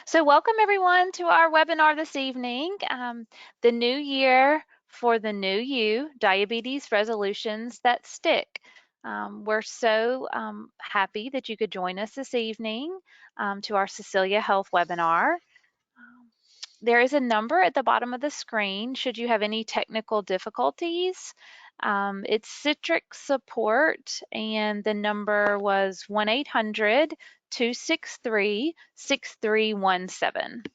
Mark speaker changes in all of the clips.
Speaker 1: So welcome everyone to our webinar this evening, The New Year for the New You, Diabetes Resolutions That Stick. We're so happy that you could join us this evening to our Cecilia Health webinar. There is a number at the bottom of the screen should you have any technical difficulties. It's Citrix support, and the number was 1-800-263-6317.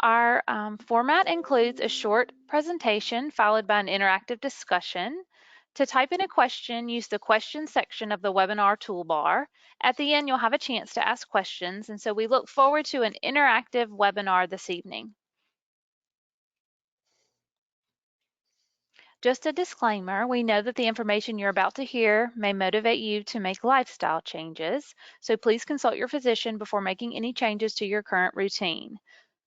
Speaker 1: Our format includes a short presentation followed by an interactive discussion. To type in a question, use the question section of the webinar toolbar. At the end, you'll have a chance to ask questions, and so we look forward to an interactive webinar this evening. Just a disclaimer, we know that the information you're about to hear may motivate you to make lifestyle changes, so please consult your physician before making any changes to your current routine.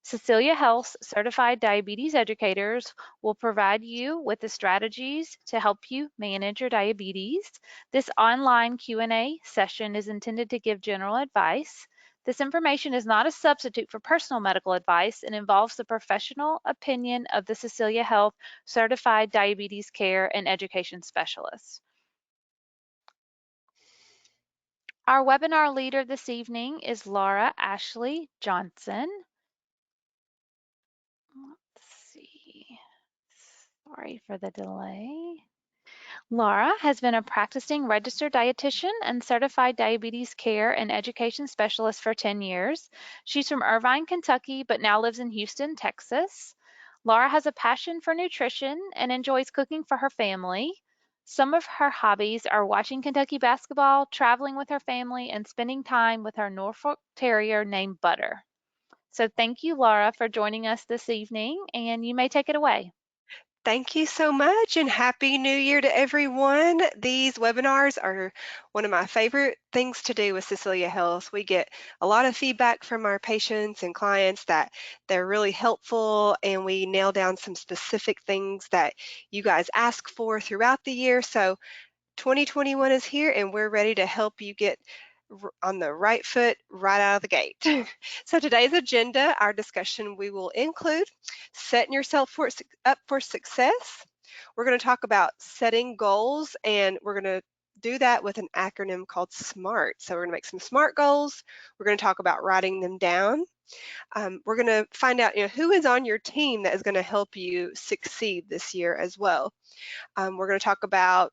Speaker 1: Cecilia Health's certified diabetes educators will provide you with the strategies to help you manage your diabetes. This online Q&A session is intended to give general advice. This information is not a substitute for personal medical advice and involves the professional opinion of the Cecilia Health Certified Diabetes Care and Education Specialist. Our webinar leader this evening is Laura Ashley Johnson. Let's see. Sorry for the delay. Laura has been a practicing registered dietitian and certified diabetes care and education specialist for 10 years. She's from Irvine, Kentucky, but now lives in Houston, Texas. Laura has a passion for nutrition and enjoys cooking for her family. Some of her hobbies are watching Kentucky basketball, traveling with her family, and spending time with her Norfolk Terrier named Butter. So thank you, Laura, for joining us this evening, and you may take it away.
Speaker 2: Thank you so much, and Happy New Year to everyone. These webinars are one of my favorite things to do with Cecilia Health. We get a lot of feedback from our patients and clients that they're really helpful, and we nail down some specific things that you guys ask for throughout the year. So 2021 is here, and we're ready to help you get on the right foot right out of the gate. So today's agenda, our discussion, we will include setting yourself up for success. We're going to talk about setting goals, and we're going to do that with an acronym called SMART. So we're going to make some SMART goals. We're going to talk about writing them down. We're going to find out, who is on your team that is going to help you succeed this year as well. We're going to talk about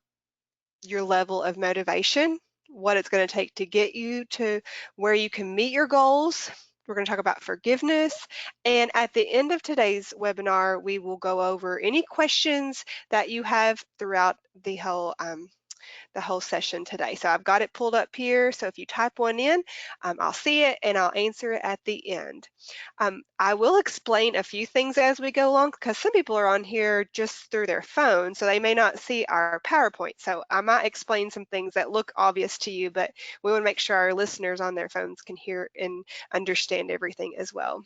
Speaker 2: your level of motivation, what it's going to take to get you to where you can meet your goals. We're going to talk about forgiveness. And at the end of today's webinar, we will go over any questions that you have throughout the whole session today. So I've got it pulled up here. So if you type one in, I'll see it and I'll answer it at the end. I will explain a few things as we go along because some people are on here just through their phone, so they may not see our PowerPoint. So I might explain some things that look obvious to you, but we want to make sure our listeners on their phones can hear and understand everything as well.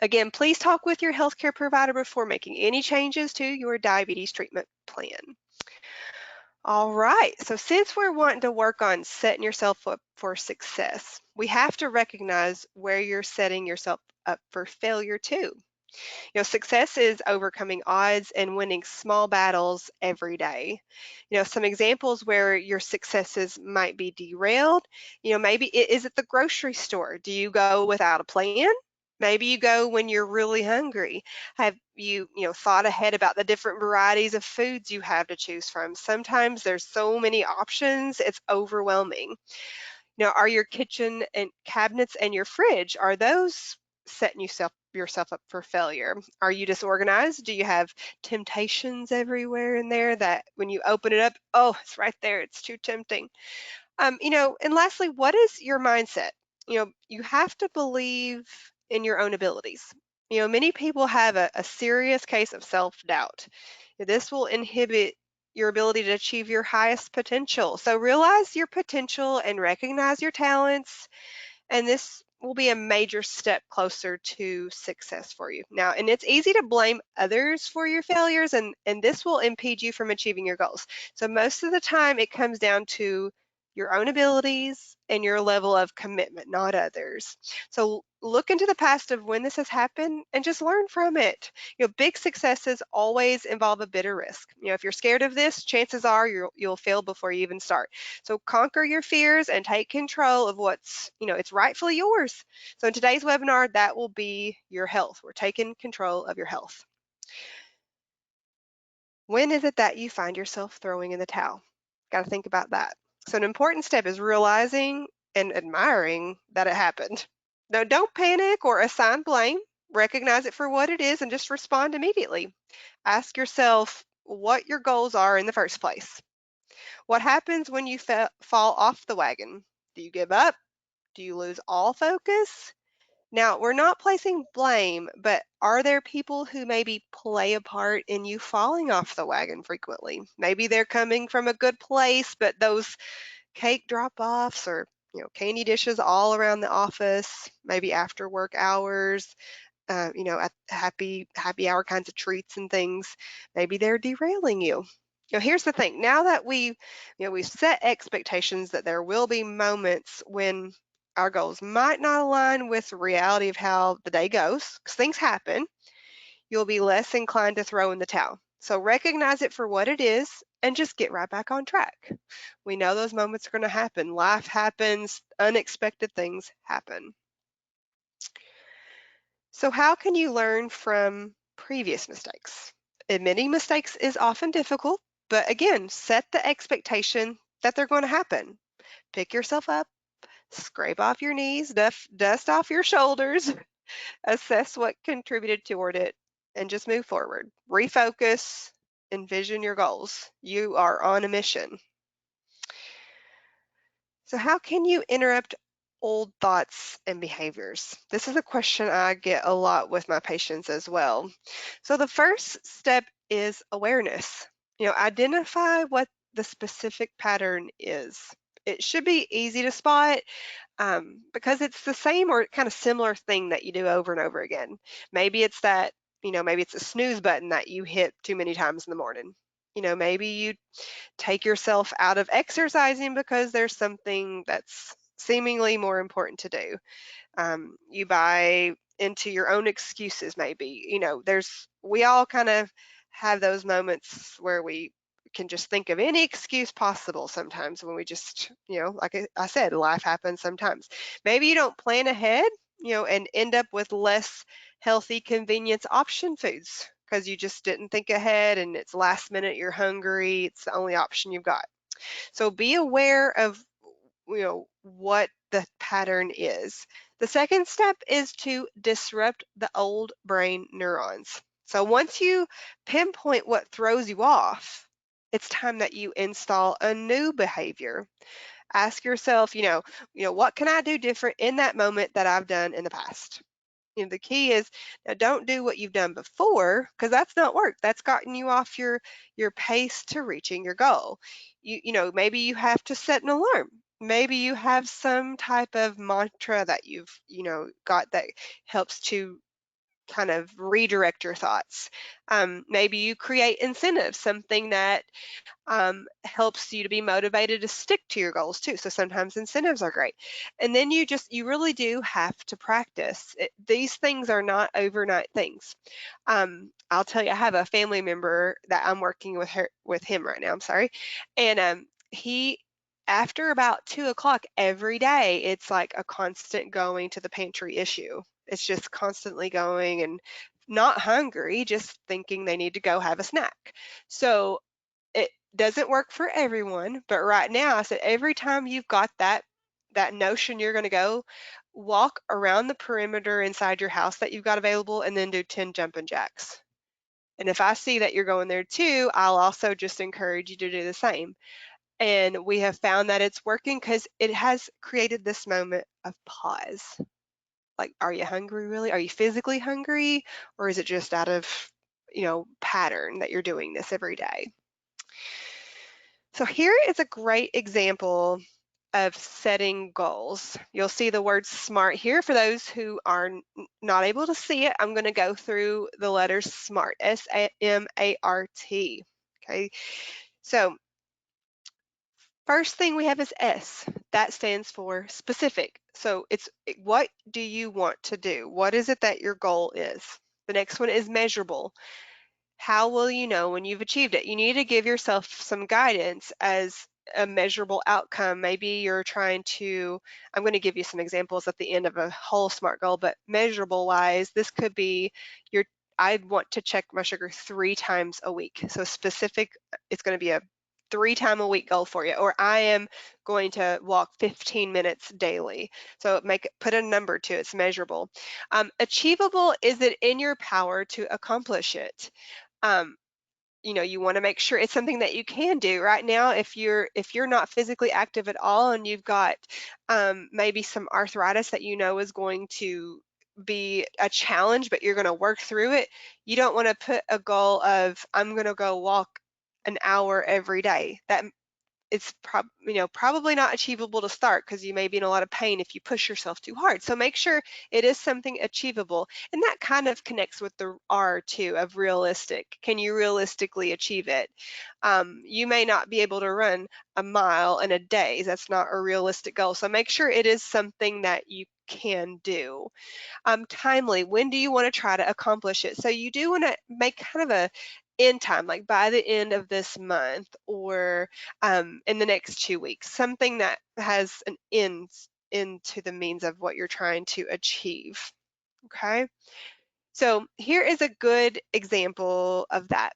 Speaker 2: Again, please talk with your healthcare provider before making any changes to your diabetes treatment plan. All right, so since we're wanting to work on setting yourself up for success, we have to recognize where you're setting yourself up for failure too. Success is overcoming odds and winning small battles every day. Some examples where your successes might be derailed, maybe is it the grocery store? Do you go without a plan? Maybe you go when you're really hungry. Have you, thought ahead about the different varieties of foods you have to choose from? Sometimes there's so many options, it's overwhelming. Are your kitchen and cabinets and your fridge, are those setting yourself up for failure? Are you disorganized? Do you have temptations everywhere in there that when you open it up, oh, it's right there, it's too tempting? And lastly, what is your mindset? You have to believe in your own abilities. Many people have a serious case of self-doubt. This will inhibit your ability to achieve your highest potential. So realize your potential and recognize your talents, and this will be a major step closer to success for you. Now, and it's easy to blame others for your failures, and this will impede you from achieving your goals. So most of the time it comes down to your own abilities and your level of commitment, not others. So look into the past of when this has happened and just learn from it. Big successes always involve a bit of risk. If you're scared of this, chances are you'll fail before you even start. So conquer your fears and take control of it's rightfully yours. So in today's webinar, that will be your health. We're taking control of your health. When is it that you find yourself throwing in the towel? Got to think about that. So an important step is realizing and admiring that it happened. Now, don't panic or assign blame. Recognize it for what it is and just respond immediately. Ask yourself what your goals are in the first place. What happens when you fall off the wagon? Do you give up? Do you lose all focus? Now, we're not placing blame, but are there people who maybe play a part in you falling off the wagon frequently? Maybe they're coming from a good place, but those cake drop-offs or candy dishes all around the office, maybe after work hours, at happy hour kinds of treats and things, maybe they're derailing you. Here's the thing. Now that we've set expectations that there will be moments when our goals might not align with the reality of how the day goes, because things happen, you'll be less inclined to throw in the towel. So recognize it for what it is and just get right back on track. We know those moments are going to happen. Life happens, unexpected things happen. So how can you learn from previous mistakes? Admitting mistakes is often difficult, but again, set the expectation that they're going to happen. Pick yourself up, scrape off your knees, dust off your shoulders, assess what contributed toward it, and just move forward. Refocus, envision your goals. You are on a mission. So how can you interrupt old thoughts and behaviors? This is a question I get a lot with my patients as well. So the first step is awareness. Identify what the specific pattern is. It should be easy to spot because it's the same or kind of similar thing that you do over and over again. Maybe it's maybe it's a snooze button that you hit too many times in the morning. Maybe you take yourself out of exercising because there's something that's seemingly more important to do. You buy into your own excuses, maybe. We all kind of have those moments where we can just think of any excuse possible sometimes when we just, like I said, life happens sometimes. Maybe you don't plan ahead, and end up with less healthy convenience option foods because you just didn't think ahead and it's last minute, you're hungry, it's the only option you've got. So be aware of what the pattern is. The second step is to disrupt the old brain neurons. So once you pinpoint what throws you off, it's time that you install a new behavior. Ask yourself, what can I do different in that moment that I've done in the past? The key is now don't do what you've done before because that's not work. That's gotten you off your pace to reaching your goal. Maybe you have to set an alarm. Maybe you have some type of mantra that you've got that helps to kind of redirect your thoughts. Maybe you create incentives, something that helps you to be motivated to stick to your goals too. So sometimes incentives are great. And then you really do have to practice. These things are not overnight things. I'll tell you, I have a family member that I'm working with him right now. I'm sorry. And he, after about 2 o'clock every day, it's like a constant going to the pantry issue. It's just constantly going and not hungry, just thinking they need to go have a snack. So it doesn't work for everyone, but right now I said every time you've got that notion you're going to go, walk around the perimeter inside your house that you've got available and then do 10 jumping jacks. And if I see that you're going there too, I'll also just encourage you to do the same. And we have found that it's working because it has created this moment of pause. Like, are you hungry really? Are you physically hungry? Or is it just out of, pattern that you're doing this every day? So here is a great example of setting goals. You'll see the word SMART here. For those who are not able to see it, I'm going to go through the letters SMART, SMART. Okay, so First thing we have is S. That stands for specific. So it's what do you want to do? What is it that your goal is? The next one is measurable. How will you know when you've achieved it? You need to give yourself some guidance as a measurable outcome. Maybe you're trying to, I'm going to give you some examples at the end of a whole SMART goal, but measurable wise, this could be your, I want to check my sugar 3 times a week. So specific, it's going to be a 3 time a week goal for you, or I am going to walk 15 minutes daily. So put a number to it, it's measurable. Achievable, is it in your power to accomplish it? Um, you want to make sure it's something that you can do right now. If you're not physically active at all and you've got maybe some arthritis that you know is going to be a challenge, but you're going to work through it, you don't want to put a goal of I'm going to go walk an hour every day. That it's probably not achievable to start because you may be in a lot of pain if you push yourself too hard. So make sure it is something achievable. And that kind of connects with the R too of realistic. Can you realistically achieve it? You may not be able to run a mile in a day. That's not a realistic goal. So make sure it is something that you can do. Timely, when do you want to try to accomplish it? So you do want to make kind of a end time, like by the end of this month or in the next 2 weeks, something that has an end into the means of what you're trying to achieve. Okay, so here is a good example of that.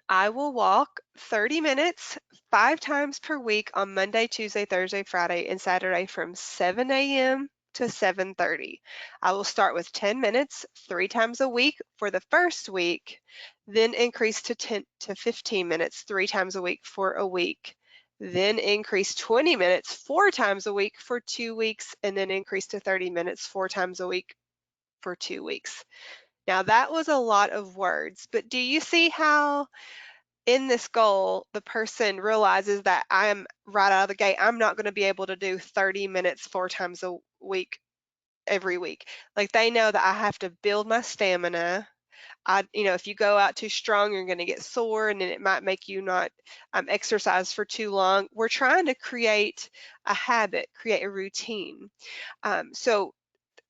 Speaker 2: I will walk 30 minutes 5 times per week on Monday, Tuesday, Thursday, Friday, and Saturday from 7 a.m. to 7:30. I will start with 10 minutes 3 times a week for the first week, then increase to 10 to 15 minutes 3 times a week for a week, then increase 20 minutes 4 times a week for 2 weeks, and then increase to 30 minutes 4 times a week for 2 weeks. Now that was a lot of words, but do you see how in this goal, the person realizes that I am right out of the gate, I'm not going to be able to do 30 minutes 4 times a week every week. Like they know that I have to build my stamina. If you go out too strong, you're going to get sore and then it might make you not exercise for too long. We're trying to create a habit, create a routine. So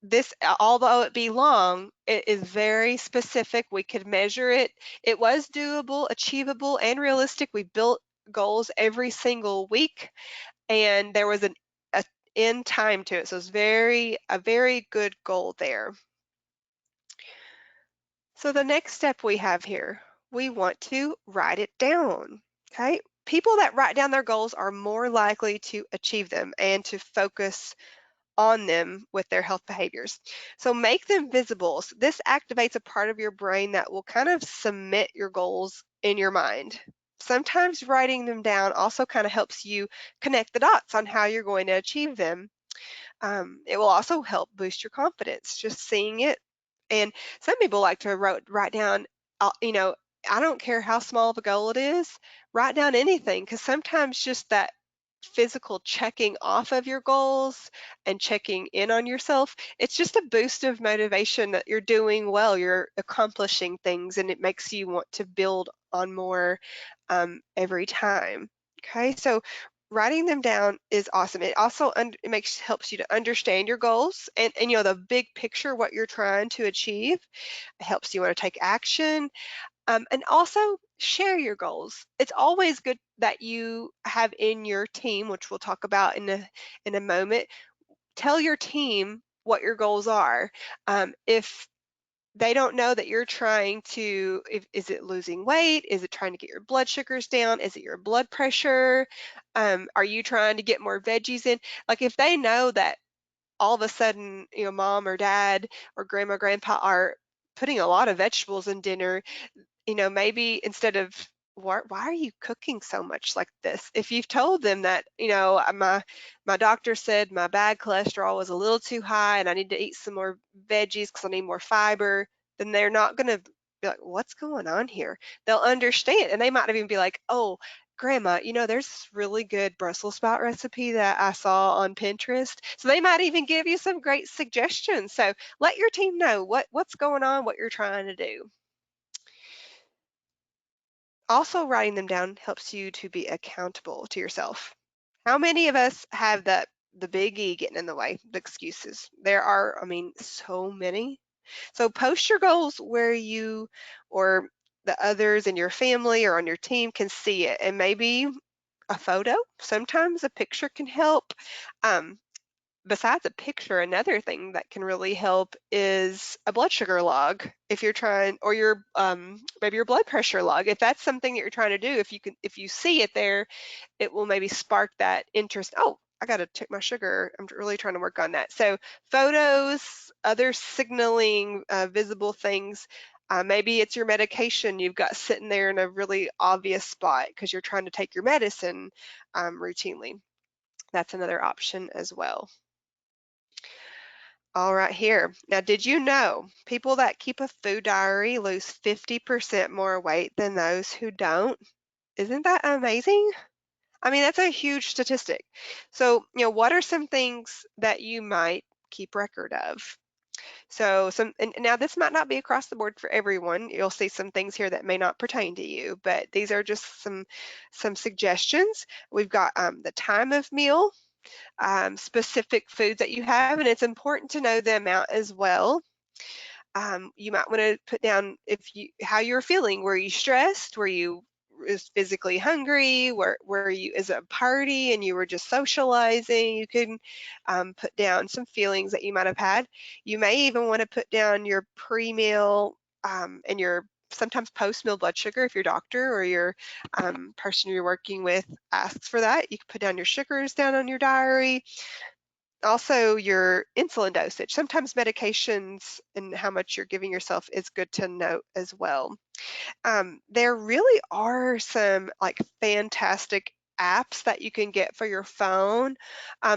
Speaker 2: this, although it be long, it is very specific. We could measure it. It was doable, achievable, and realistic. We built goals every single week, and there was a end time to it. So it's a very good goal there. So the next step we have here, we want to write it down. Okay. People that write down their goals are more likely to achieve them and to focus on them with their health behaviors. So make them visible. So this activates a part of your brain that will kind of cement your goals in your mind. Sometimes writing them down also kind of helps you connect the dots on how you're going to achieve them. It will also help boost your confidence, just seeing it. And some people like to write down, I don't care how small of a goal it is, write down anything, because sometimes just that physical checking off of your goals and checking in on yourself, it's just a boost of motivation that you're doing well, you're accomplishing things, and it makes you want to build on more every time. Okay, so writing them down is awesome. It also helps you to understand your goals and the big picture, what you're trying to achieve. It helps you want to take action, and also share your goals. It's always good that you have in your team, which we'll talk about in a moment. Tell your team what your goals are. If they don't know that you're trying to, is it losing weight? Is it trying to get your blood sugars down? Is it your blood pressure? Are you trying to get more veggies in? Like if they know that all of a sudden, mom or dad or grandma, grandpa are putting a lot of vegetables in dinner, maybe instead of why are you cooking so much like this? If you've told them that, my doctor said my bad cholesterol was a little too high and I need to eat some more veggies because I need more fiber, then they're not going to be like, what's going on here? They'll understand, and they might even be like, oh, grandma, there's this really good Brussels sprout recipe that I saw on Pinterest. So they might even give you some great suggestions. So let your team know what's going on, what you're trying to do. Also, writing them down helps you to be accountable to yourself. How many of us have the big E getting in the way, the excuses? There are, I mean, so many. So post your goals where you or the others in your family or on your team can see it, and maybe a photo. Sometimes a picture can help. Um, Besides a picture, another thing that can really help is a blood sugar log. If you're trying, or your maybe your blood pressure log. If that's something that you're trying to do, if you see it there, it will maybe spark that interest. Oh, I got to check my sugar. I'm really trying to work on that. So photos, other signaling visible things. Maybe it's your medication you've got sitting there in a really obvious spot because you're trying to take your medicine routinely. That's another option as well. All right, here. Now, did you know people that keep a food diary lose 50% more weight than those who don't? Isn't that amazing? I mean, that's a huge statistic. So, what are some things that you might keep record of? So, and now this might not be across the board for everyone. You'll see some things here that may not pertain to you, but these are just some suggestions. We've got the time of meal, specific foods that you have, and it's important to know the amount as well. You might want to put down how you're feeling. Were you stressed? Were you physically hungry? Were you is it a party and you were just socializing? You can put down some feelings that you might have had. You may even want to put down your pre-meal and your sometimes post-meal blood sugar if your doctor or your person you're working with asks for that. You can put down your sugars down on your diary, also your insulin dosage. Sometimes medications and how much you're giving yourself is good to note as well. There really are some like fantastic apps that you can get for your phone.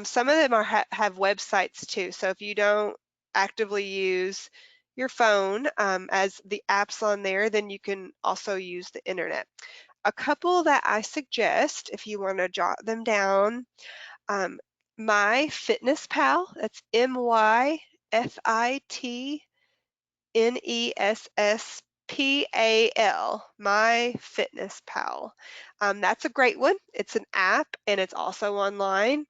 Speaker 2: Some of them have websites too. So if you don't actively use your phone as the apps on there, then you can also use the internet. A couple that I suggest if you want to jot them down, um, My Fitness Pal, that's MyFitnesspal, My Fitness Pal. That's a great one. It's an app and it's also online.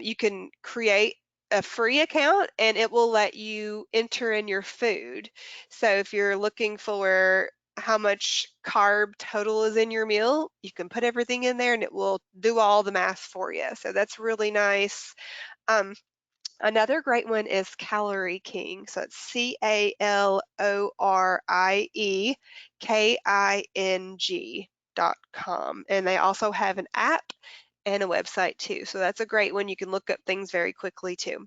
Speaker 2: You can create a free account and it will let you enter in your food. So if you're looking for how much carb total is in your meal, you can put everything in there and it will do all the math for you. So that's really nice. Um, Another great one is Calorie King. So it's CalorieKing.com. And they also have an app and a website too. So that's a great one. You can look up things very quickly too.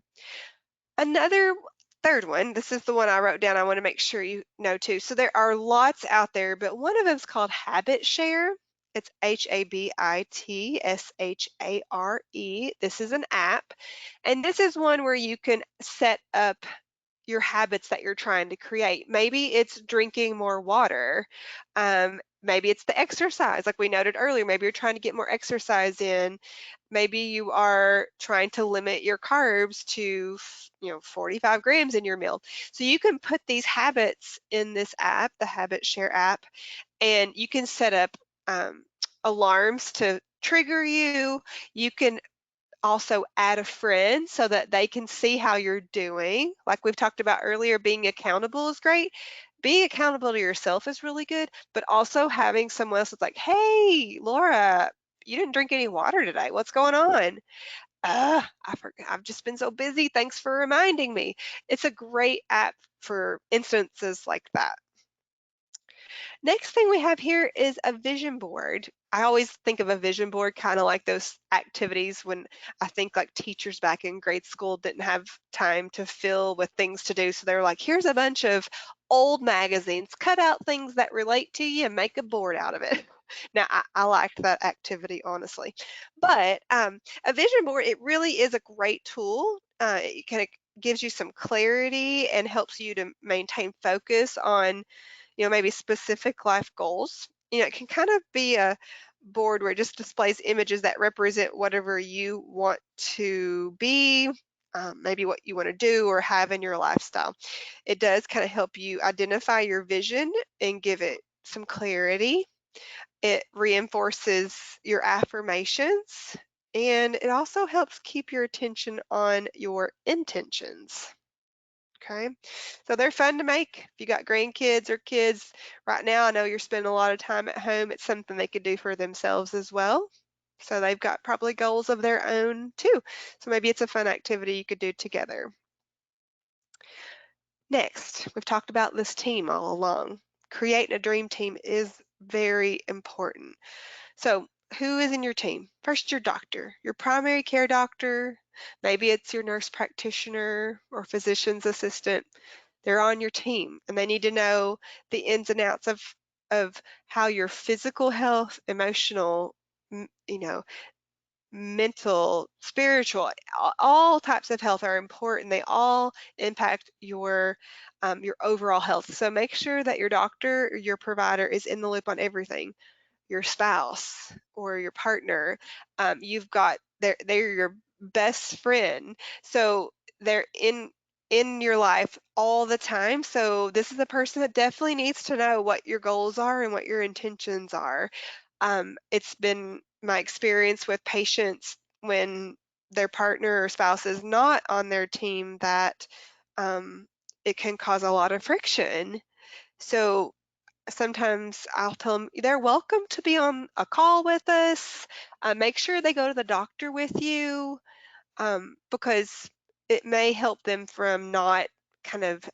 Speaker 2: Another third one, this is the one I wrote down, I want to make sure you know too. So there are lots out there, but one of them is called Habit Share. It's HABITSHARE. This is an app, and this is one where you can set up your habits that you're trying to create. Maybe it's drinking more water. Maybe it's the exercise, like we noted earlier. Maybe you're trying to get more exercise in. Maybe you are trying to limit your carbs to 45 grams in your meal. So you can put these habits in this app, the Habit Share app, and you can set up alarms to trigger you. You can also add a friend so that they can see how you're doing. Like we've talked about earlier, being accountable is great. Being accountable to yourself is really good, but also having someone else that's like, hey, Laura, you didn't drink any water today. What's going on? I forgot. I've just been so busy. Thanks for reminding me. It's a great app for instances like that. Next thing we have here is a vision board. I always think of a vision board kind of like those activities when I think like teachers back in grade school didn't have time to fill with things to do. So they were like, here's a bunch of old magazines, cut out things that relate to you and make a board out of it. Now, I liked that activity, honestly. But a vision board, it really is a great tool. It kind of gives you some clarity and helps you to maintain focus on maybe specific life goals. It can kind of be a board where it just displays images that represent whatever you want to be, maybe what you want to do or have in your lifestyle. It does kind of help you identify your vision and give it some clarity. It reinforces your affirmations. And it also helps keep your attention on your intentions. Okay. So they're fun to make. If you got grandkids or kids right now, I know you're spending a lot of time at home. It's something they could do for themselves as well. So they've got probably goals of their own too. So maybe it's a fun activity you could do together. Next, we've talked about this team all along. Creating a dream team is very important. So, who is in your team? First, your doctor, your primary care doctor. Maybe it's your nurse practitioner or physician's assistant. They're on your team and they need to know the ins and outs of how your physical health, emotional, you know, mental, spiritual, all types of health are important. They all impact your overall health. So make sure that your doctor or your provider is in the loop on everything. Your spouse or your partner, you've got they're your best friend. So they're in your life all the time. So this is a person that definitely needs to know what your goals are and what your intentions are. It's been my experience with patients when their partner or spouse is not on their team that um, it can cause a lot of friction. So sometimes I'll tell them they're welcome to be on a call with us. Make sure they go to the doctor with you because it may help them from not kind of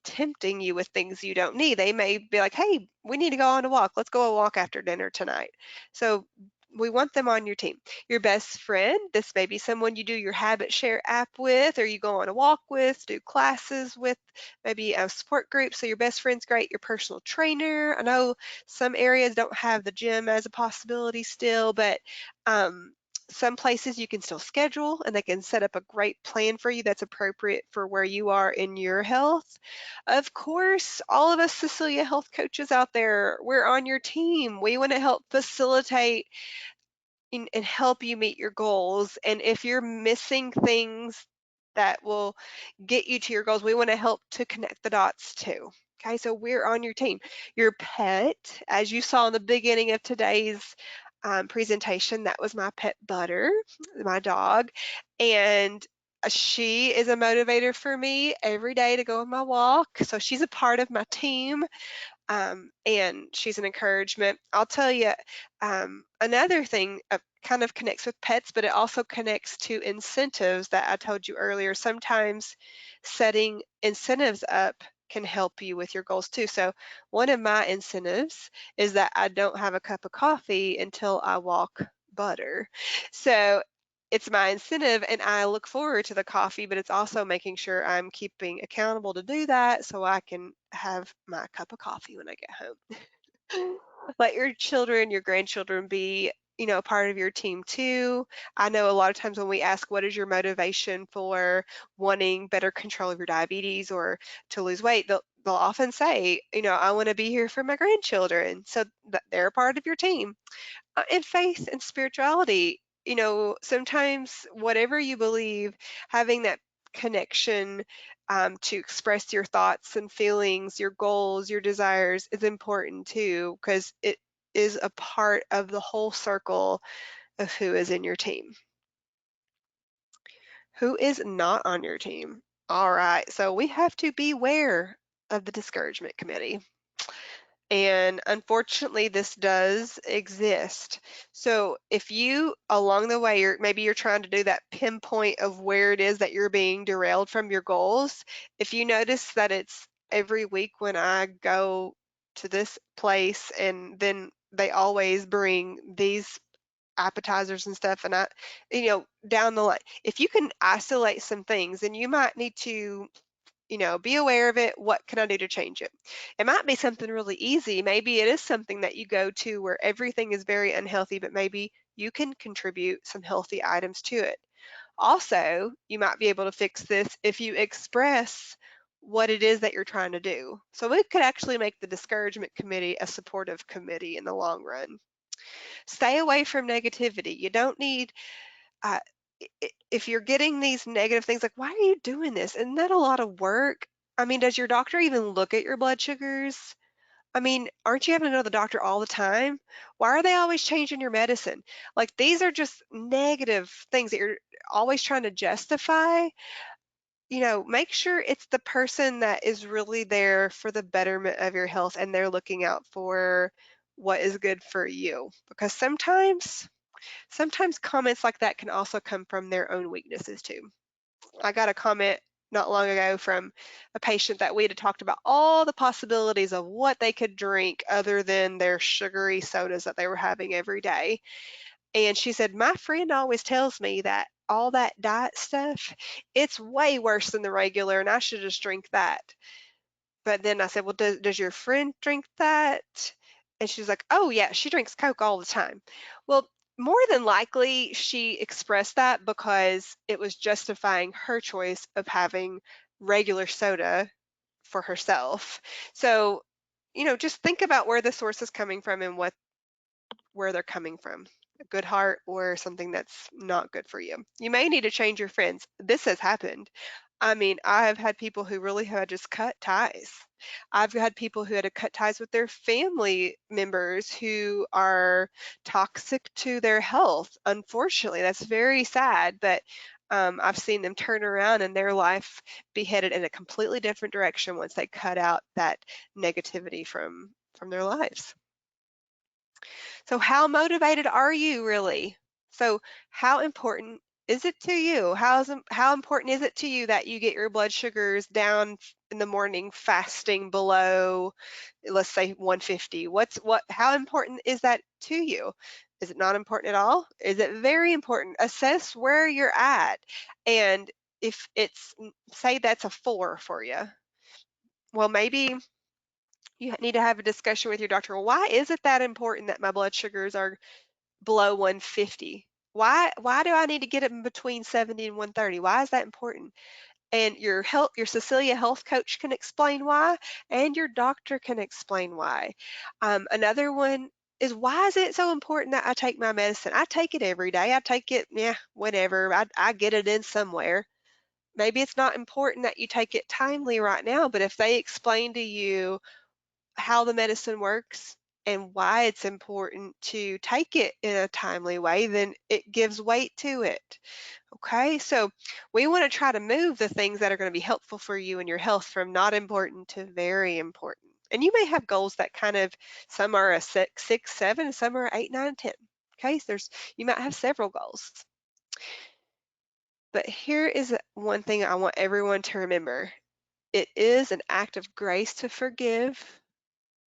Speaker 2: tempting you with things you don't need. They may be like, hey, we need to go on a walk. Let's go a walk after dinner tonight. So we want them on your team. Your best friend, this may be someone you do your habit share app with, or you go on a walk with, do classes with, maybe a support group. So your best friend's great. Your personal trainer. I know some areas don't have the gym as a possibility still, but um, some places you can still schedule and they can set up a great plan for you that's appropriate for where you are in your health. Of course, all of us Cecilia health coaches out there, we're on your team. We want to help facilitate and help you meet your goals. And if you're missing things that will get you to your goals, we want to help to connect the dots too. Okay, so we're on your team. Your pet, as you saw in the beginning of today's presentation, that was my pet Butter, my dog. And she is a motivator for me every day to go on my walk. So she's a part of my team and she's an encouragement. I'll tell you another thing kind of connects with pets, but it also connects to incentives that I told you earlier. Sometimes setting incentives up can help you with your goals too. So one of my incentives is that I don't have a cup of coffee until I walk Butter. So it's my incentive and I look forward to the coffee, but it's also making sure I'm keeping accountable to do that so I can have my cup of coffee when I get home. Let your children, your grandchildren be, a part of your team too. I know a lot of times when we ask what is your motivation for wanting better control of your diabetes or to lose weight, they'll often say, I want to be here for my grandchildren. So they're a part of your team. And faith and spirituality, sometimes whatever you believe, having that connection to express your thoughts and feelings, your goals, your desires is important too, because it is a part of the whole circle of who is in your team. Who is not on your team? All right, so we have to beware of the discouragement committee. And unfortunately, this does exist. So if you, along the way, maybe you're trying to do that pinpoint of where it is that you're being derailed from your goals, if you notice that it's every week when I go to this place and then they always bring these appetizers and stuff and down the line, if you can isolate some things, then you might need to be aware of it. What can I do to change it? It might be something really easy. Maybe it is something that you go to where everything is very unhealthy, but maybe you can contribute some healthy items to it. Also, you might be able to fix this if you express what it is that you're trying to do. So it could actually make the discouragement committee a supportive committee in the long run. Stay away from negativity. You don't need uh, if you're getting these negative things like, why are you doing this? Isn't that a lot of work? I mean, does your doctor even look at your blood sugars? I mean, aren't you having to go to the doctor all the time? Why are they always changing your medicine? Like, these are just negative things that you're always trying to justify. Make sure it's the person that is really there for the betterment of your health and they're looking out for what is good for you. Because sometimes comments like that can also come from their own weaknesses too. I got a comment not long ago from a patient that we had talked about all the possibilities of what they could drink other than their sugary sodas that they were having every day. And she said, "My friend always tells me that all that diet stuff, it's way worse than the regular, and I should just drink that." But then I said, "Well, does your friend drink that?" And she's like, "Oh, yeah, she drinks Coke all the time." Well, more than likely, she expressed that because it was justifying her choice of having regular soda for herself. So, just think about where the source is coming from and where they're coming from. A good heart or something that's not good for you. You may need to change your friends. This has happened. I mean, I've had people who really had to just cut ties. I've had people who had to cut ties with their family members who are toxic to their health. Unfortunately, that's very sad, but I've seen them turn around and their life be headed in a completely different direction once they cut out that negativity from their lives. So how motivated are you really? So how important is it to you? How important is it to you that you get your blood sugars down in the morning fasting below, let's say 150? How important is that to you? Is it not important at all? Is it very important? Assess where you're at. And if it's, say that's a 4 for you, well, maybe you need to have a discussion with your doctor. Well, why is it that important that my blood sugars are below 150? Why do I need to get it in between 70 and 130? Why is that important? And your Cecilia health coach can explain why, and your doctor can explain why. Another one is, why is it so important that I take my medicine? I take it every day. I take it, yeah, whatever. I get it in somewhere. Maybe it's not important that you take it timely right now, but if they explain to you how the medicine works and why it's important to take it in a timely way, then it gives weight to it. Okay, so we want to try to move the things that are going to be helpful for you and your health from not important to very important. And you may have goals that kind of, some are a six, seven, and some are 8, 9, 10. Okay, so you might have several goals. But here is one thing I want everyone to remember. It is an act of grace to forgive.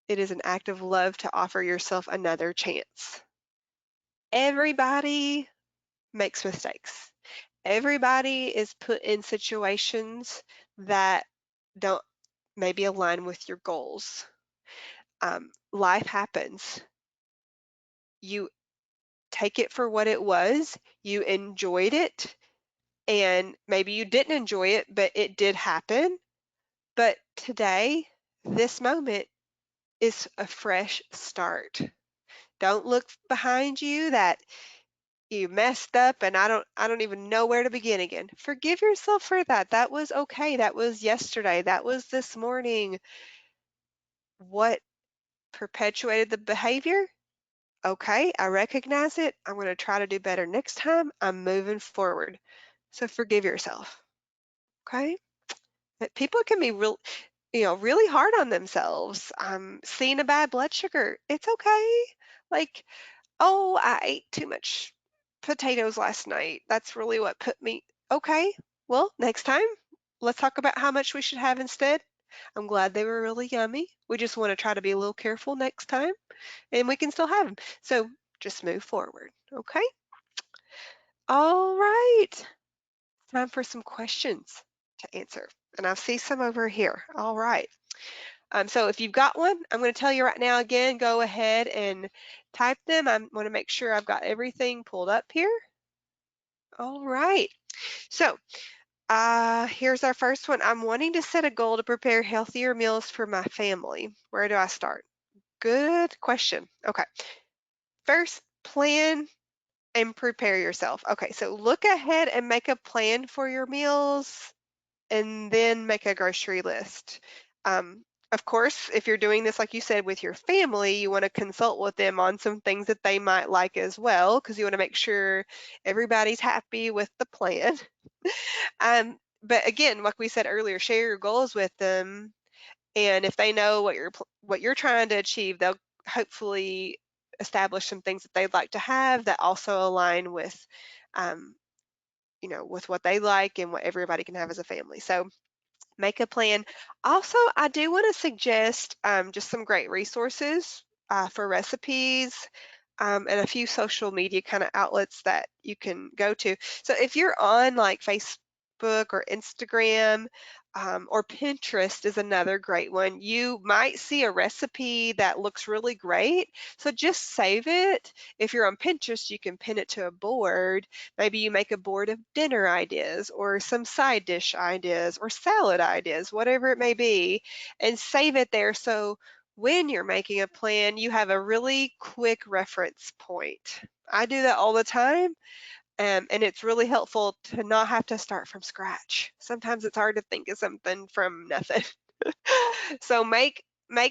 Speaker 2: It is an act of love to offer yourself another chance. Everybody makes mistakes. Everybody is put in situations that don't maybe align with your goals. Life happens. You take it for what it was. You enjoyed it, and maybe you didn't enjoy it, but it did happen. But today, this moment is a fresh start. Don't look behind you that you messed up and I don't even know where to begin again. Forgive yourself for that. That was okay. That was yesterday. That was this morning. What perpetuated the behavior? Okay, I recognize it. I'm going to try to do better next time. I'm moving forward. So forgive yourself. Okay? But people can be really hard on themselves. Seeing a bad blood sugar. It's okay. Like, "Oh, I ate too much potatoes last night. That's really what put me." Okay, well, next time, let's talk about how much we should have instead. I'm glad they were really yummy. We just want to try to be a little careful next time, and we can still have them. So just move forward, okay? All right, time for some questions to answer. And I see some over here. All right. So if you've got one, I'm going to tell you right now again, go ahead and type them. I want to make sure I've got everything pulled up here. All right. So here's our first one. I'm wanting to set a goal to prepare healthier meals for my family. Where do I start? Good question. Okay. First, plan and prepare yourself. Okay, so look ahead and make a plan for your meals and then make a grocery list. Of course, if you're doing this, like you said, with your family, you want to consult with them on some things that they might like as well, because you want to make sure everybody's happy with the plan. But again, like we said earlier, share your goals with them, and if they know what you're trying to achieve, they'll hopefully establish some things that they'd like to have that also align with, um, with what they like and what everybody can have as a family. So make a plan. Also, I do want to suggest just some great resources for recipes and a few social media kind of outlets that you can go to. So if you're on like Facebook or Instagram, or Pinterest is another great one. You might see a recipe that looks really great. So just save it. If you're on Pinterest, you can pin it to a board. Maybe you make a board of dinner ideas or some side dish ideas or salad ideas, whatever it may be, and save it there so when you're making a plan, you have a really quick reference point. I do that all the time, and it's really helpful to not have to start from scratch. Sometimes it's hard to think of something from nothing. So make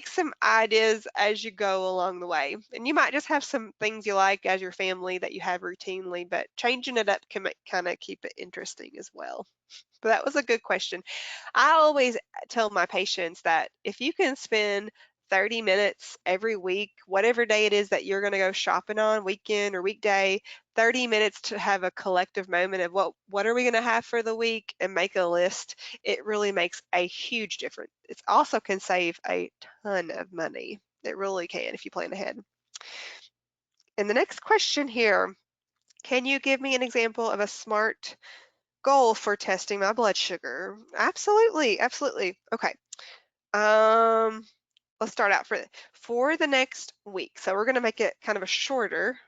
Speaker 2: some ideas as you go along the way. And you might just have some things you like as your family that you have routinely, but changing it up can kind of keep it interesting as well. But that was a good question. I always tell my patients that if you can spend 30 minutes every week, whatever day it is that you're going to go shopping on, weekend or weekday, 30 minutes to have a collective moment of what are we going to have for the week and make a list, it really makes a huge difference. It also can save a ton of money. It really can if you plan ahead. And the next question here, can you give me an example of a smart goal for testing my blood sugar? Absolutely, absolutely. Okay. Um, let's start out for the next week. So we're going to make it kind of a shorter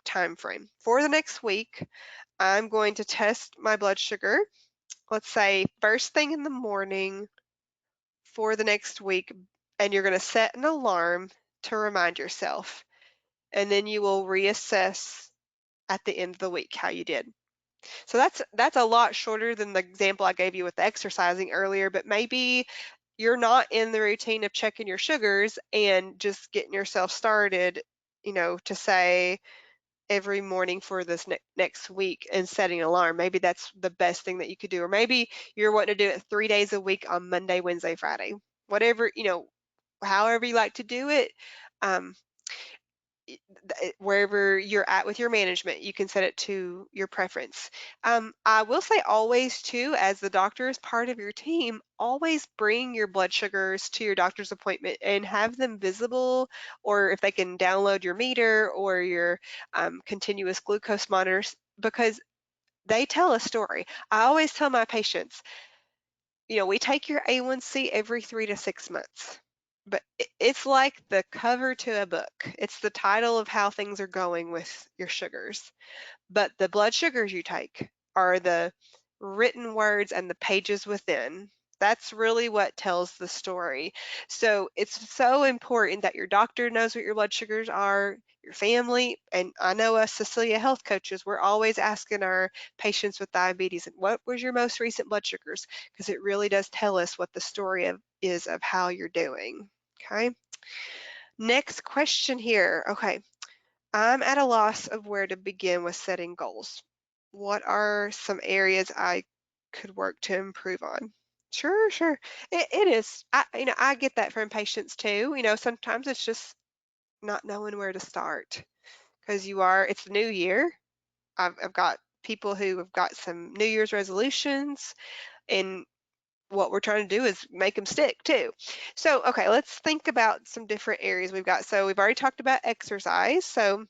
Speaker 2: time frame. For the next week, I'm going to test my blood sugar. Let's say first thing in the morning for the next week, and you're going to set an alarm to remind yourself, and then you will reassess at the end of the week how you did. So that's a lot shorter than the example I gave you with the exercising earlier, but maybe you're not in the routine of checking your sugars and just getting yourself started, to say every morning for this next week and setting an alarm. Maybe that's the best thing that you could do. Or maybe you're wanting to do it 3 days a week on Monday, Wednesday, Friday. Whatever, however you like to do it. Um, wherever you're at with your management, you can set it to your preference. I will say always too, as the doctor is part of your team, always bring your blood sugars to your doctor's appointment and have them visible, or if they can download your meter or your continuous glucose monitors, because they tell a story. I always tell my patients, we take your A1C every 3 to 6 months, but it's like the cover to a book. It's the title of how things are going with your sugars. But the blood sugars you take are the written words and the pages within. That's really what tells the story. So it's so important that your doctor knows what your blood sugars are, your family, and I know us Cecilia health coaches, we're always asking our patients with diabetes, what was your most recent blood sugars? Because it really does tell us what the story is of how you're doing. Okay. Next question here. Okay. I'm at a loss of where to begin with setting goals. What are some areas I could work to improve on? Sure, sure. It is. I get that from patients too. Sometimes it's just not knowing where to start because it's the new year. I've got people who have got some New Year's resolutions, and what we're trying to do is make them stick too. So, okay, let's think about some different areas we've got. So we've already talked about exercise. So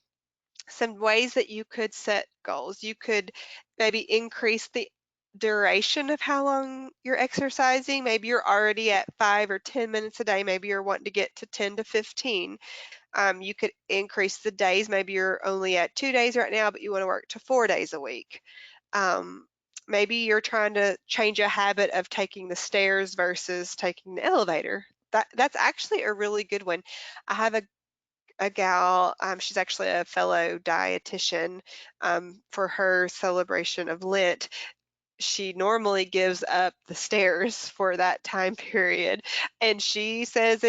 Speaker 2: some ways that you could set goals. You could maybe increase the duration of how long you're exercising. Maybe you're already at 5 or 10 minutes a day. Maybe you're wanting to get to 10 to 15. You could increase the days. Maybe you're only at 2 days right now, but you want to work to 4 days a week. Um, maybe you're trying to change a habit of taking the stairs versus taking the elevator. That's actually a really good one. I have a gal, she's actually a fellow dietitian, for her celebration of Lent. she normally gives up the stairs for that time period, and she says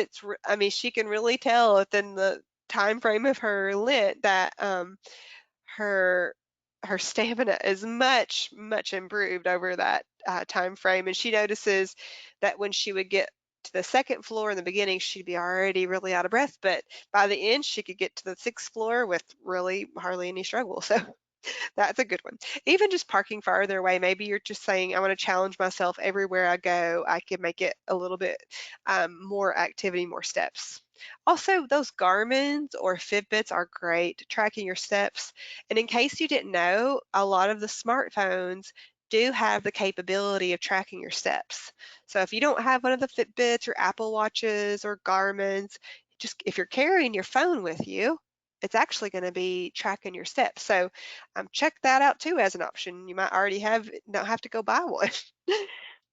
Speaker 2: I mean, she can really tell within the time frame of her Lent that her her stamina is much improved over that time frame, and she notices that when she would get to the second floor in the beginning, she'd be already really out of breath, but by the end, she could get to the sixth floor with really hardly any struggle. So that's a good one. Even just parking farther away, maybe you're just saying, I want to challenge myself everywhere I go. I can make it a little bit more activity, more steps. Also, those Garmin's or Fitbits are great tracking your steps. And in case you didn't know, a lot of the smartphones do have the capability of tracking your steps. So if you don't have one of the Fitbits or Apple Watches or Garmin's, just if you're carrying your phone with you, it's actually going to be tracking your steps. So check that out too as an option. You might already not have to go buy one.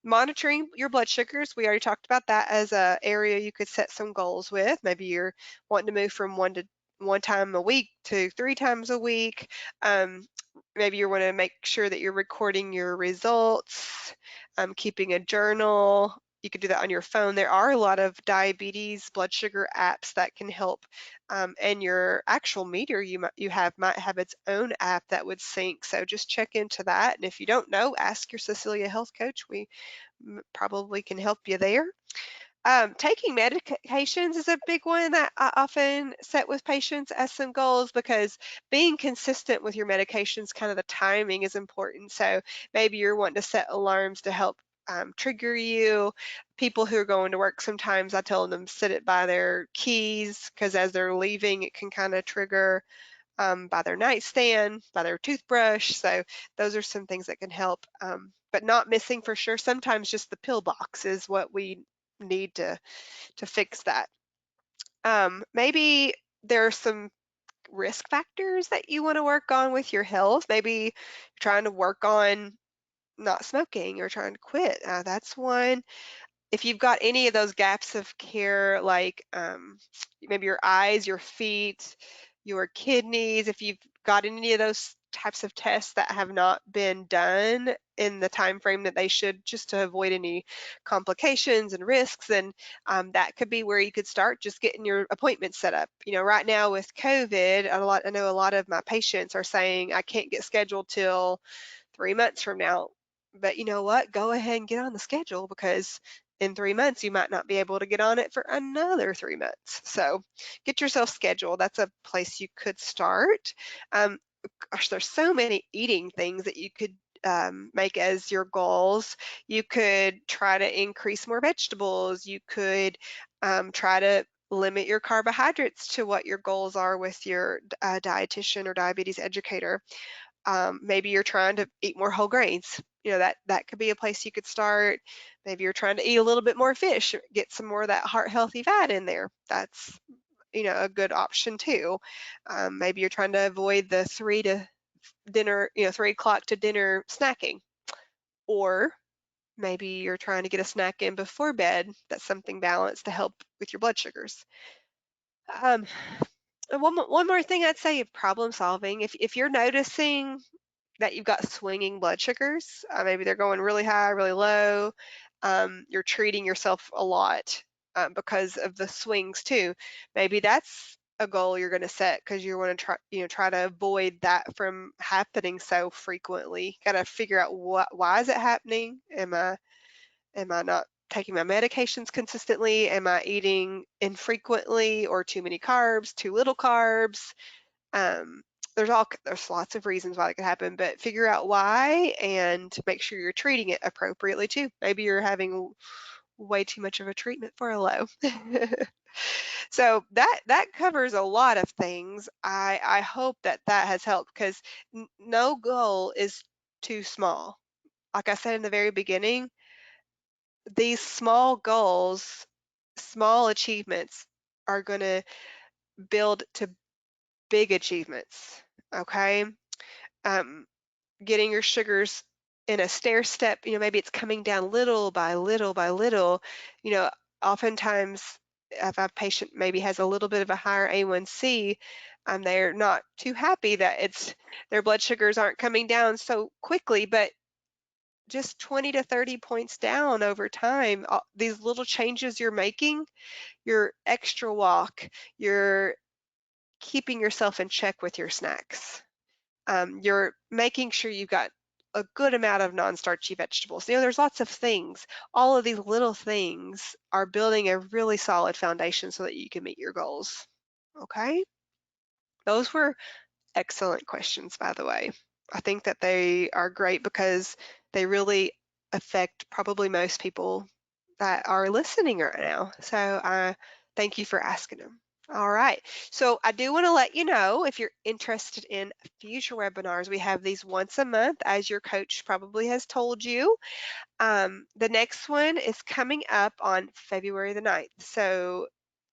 Speaker 2: Monitoring your blood sugars, we already talked about that as a area you could set some goals with. Maybe you're wanting to move from one time a week to 3 times a week. Um, Maybe you want to make sure that you're recording your results, keeping a journal. You could do that on your phone. There are a lot of diabetes blood sugar apps that can help, and your actual meter might have its own app that would sync. So just check into that. And if you don't know, ask your Cecilia Health Coach. We probably can help you there. Taking medications is a big one that I often set with patients as some goals because being consistent with your medications, kind of the timing is important. So maybe you're wanting to set alarms to help trigger you. People who are going to work, sometimes I tell them set it by their keys because as they're leaving, it can kind of trigger by their nightstand, by their toothbrush. So those are some things that can help. But not missing for sure. Sometimes just the pill box is what we need to fix that. Maybe there are some risk factors that you want to work on with your health. Maybe you're trying to work on not smoking or trying to quit. That's one. If you've got any of those gaps of care, like maybe your eyes, your feet, your kidneys, if you've got any of those types of tests that have not been done in the time frame that they should, just to avoid any complications and risks, then that could be where you could start just getting your appointment set up. You know, right now with COVID, I know a lot of my patients are saying I can't get scheduled till 3 months from now. But you know what? Go ahead and get on the schedule because in 3 months you might not be able to get on it for another 3 months. So get yourself scheduled. That's a place you could start. Um, Gosh, there's so many eating things that you could make as your goals. You could try to increase more vegetables. You could try to limit your carbohydrates to what your goals are with your dietitian or diabetes educator. Maybe you're trying to eat more whole grains. You know, that could be a place you could start. Maybe you're trying to eat a little bit more fish, get some more of that heart healthy fat in there. That's, a good option too. Maybe you're trying to avoid the 3 o'clock to dinner snacking. Or maybe you're trying to get a snack in before bed. That's something balanced to help with your blood sugars. Um, and one more thing I'd say, problem solving. If you're noticing that you've got swinging blood sugars. Maybe they're going really high, really low. You're treating yourself a lot because of the swings too. Maybe that's a goal you're going to set because you want to try to avoid that from happening so frequently. Got to figure out why is it happening? Am I not taking my medications consistently? Am I eating infrequently or too many carbs, too little carbs? Um, there's lots of reasons why that could happen, but figure out why and make sure you're treating it appropriately too. Maybe you're having way too much of a treatment for a low. So that covers a lot of things. I hope that has helped because no goal is too small. Like I said in the very beginning, these small goals, small achievements are going to build to big achievements. Okay. um, Getting your sugars in a stair step, maybe it's coming down little by little by little. You know, Oftentimes, if a patient maybe has a little bit of a higher A1C, they're not too happy that their blood sugars aren't coming down so quickly, but just 20 to 30 points down over time. These little changes you're making, your extra walk, your keeping yourself in check with your snacks. You're making sure you've got a good amount of non-starchy vegetables. There's lots of things. All of these little things are building a really solid foundation so that you can meet your goals. Okay? Those were excellent questions, by the way. I think that they are great because they really affect probably most people that are listening right now. So thank you for asking them. All right. So I do want to let you know if you're interested in future webinars, we have these once a month, as your coach probably has told you. The next one is coming up on February the 9th. So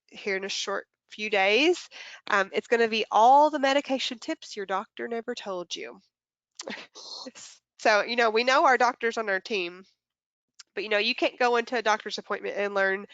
Speaker 2: here in a short few days. It's going to be all the medication tips your doctor never told you. So, we know our doctors on our team, but you can't go into a doctor's appointment and learn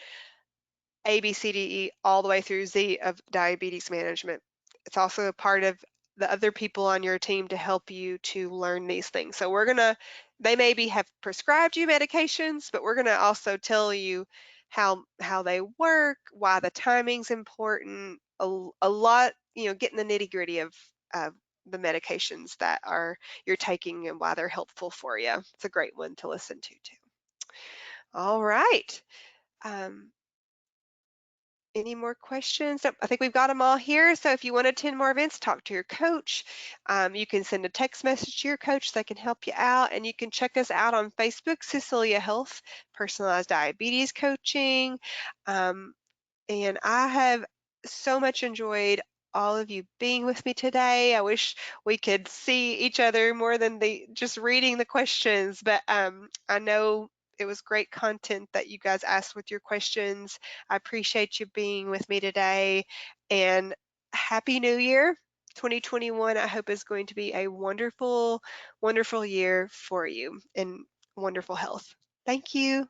Speaker 2: A, B, C, D, E, all the way through Z of diabetes management. It's also a part of the other people on your team to help you to learn these things. So they maybe have prescribed you medications, but we're gonna also tell you how they work, why the timing's important, a lot, getting the nitty gritty of the medications that you're taking and why they're helpful for you. It's a great one to listen to too. All right. Um, Any more questions? Nope, I think we've got them all here. So if you want to attend more events, talk to your coach. You can send a text message to your coach that can help you out. And you can check us out on Facebook, Cecilia Health, Personalized Diabetes Coaching. Um, and I have so much enjoyed all of you being with me today. I wish we could see each other more than just reading the questions, but I know it was great content that you guys asked with your questions. I appreciate you being with me today, and Happy New Year. 2021, I hope is going to be a wonderful, wonderful year for you and wonderful health. Thank you.